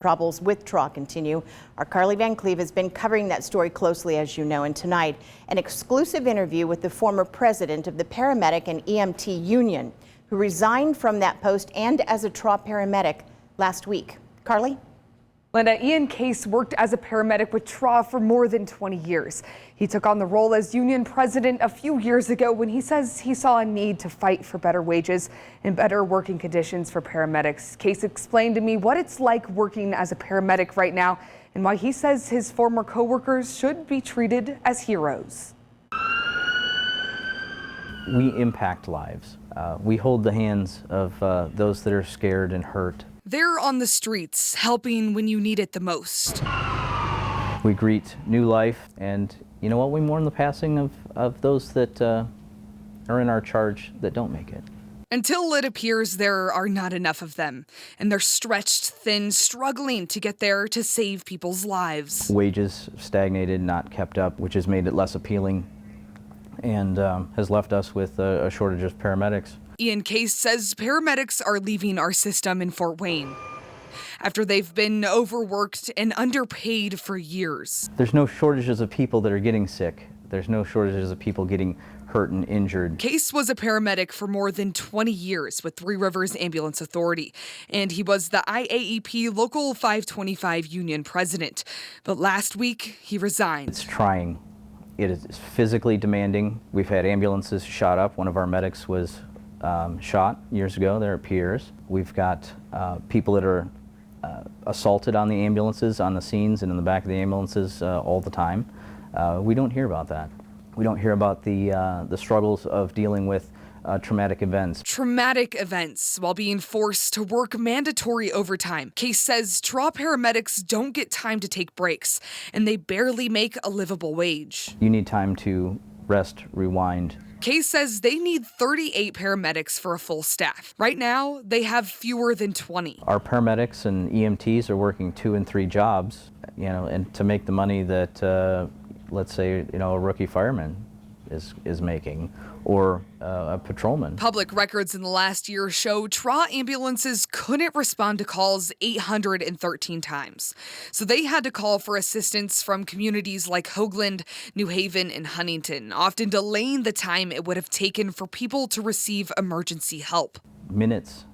Troubles with TRAA continue. Our Carly Van Cleve has been covering that story closely, as you know, and tonight an exclusive interview with the former president of the Paramedic and EMT union, who resigned from that post and as a TRAA paramedic last week. Carly? Linda, Ian Case worked as a paramedic with TRAA for more than 20 years. He took on the role as union president a few years ago when he says he saw a need to fight for better wages and better working conditions for paramedics. Case explained to me what it's like working as a paramedic right now and why he says his former coworkers should be treated as heroes. We impact lives. We hold the hands of those that are scared and hurt. They're on the streets, helping when you need it the most. We greet new life, and you know what? We mourn the passing of those that are in our charge that don't make it. Until it appears there are not enough of them, and they're stretched thin, struggling to get there to save people's lives. Wages stagnated, not kept up, which has made it less appealing and has left us with a shortage of paramedics. Ian Case says paramedics are leaving our system in Fort Wayne after they've been overworked and underpaid for years. There's no shortages of people that are getting sick. There's no shortages of people getting hurt and injured. Case was a paramedic for more than 20 years with Three Rivers Ambulance Authority, and he was the IAEP Local 525 union president. But last week, he resigned. It's trying. It is physically demanding. We've had ambulances shot up. One of our medics was shot years ago there at Pierre's. We've got people that are assaulted on the ambulances, on the scenes and in the back of the ambulances all the time. We don't hear about that. We don't hear about the struggles of dealing with traumatic events. Traumatic events while being forced to work mandatory overtime. Case says TRAA paramedics don't get time to take breaks, and they barely make a livable wage. You need time to rest, rewind. Case says they need 38 paramedics for a full staff. Right now, they have fewer than 20. Our paramedics and EMTs are working 2 and 3 jobs, and to make the money that, let's say, a rookie fireman is making, or a patrolman. Public records in the last year show TRAA ambulances couldn't respond to calls 813 times. So they had to call for assistance from communities like Hoagland, New Haven, and Huntington, often delaying the time it would have taken for people to receive emergency help. Minutes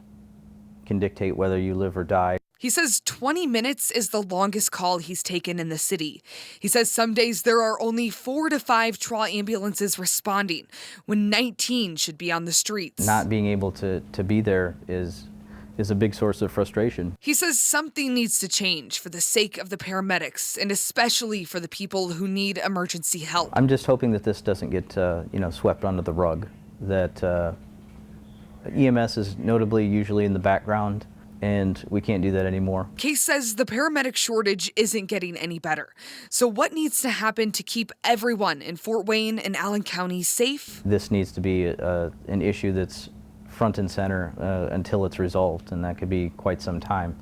can dictate whether you live or die. He says 20 minutes is the longest call he's taken in the city. He says some days there are only 4 to 5 TRAA ambulances responding, when 19 should be on the streets. Not being able to be there is a big source of frustration. He says something needs to change for the sake of the paramedics, and especially for the people who need emergency help. I'm just hoping that this doesn't get swept under the rug, that EMS is notably usually in the background, and we can't do that anymore. Case says the paramedic shortage isn't getting any better. So what needs to happen to keep everyone in Fort Wayne and Allen County safe? This needs to be an issue that's front and center until it's resolved, and that could be quite some time.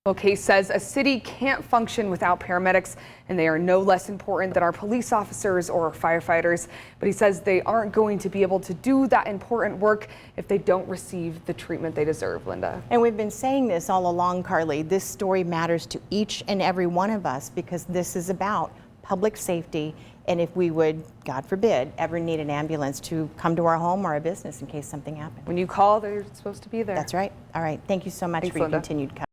Well, Case says a city can't function without paramedics, and they are no less important than our police officers or firefighters. But he says they aren't going to be able to do that important work if they don't receive the treatment they deserve, Linda. And we've been saying this all along, Carly. This story matters to each and every one of us because this is about public safety. And if we would, God forbid, ever need an ambulance to come to our home or a business in case something happened. When you call, they're supposed to be there. That's right. All right. Thank you so much for your continued coverage.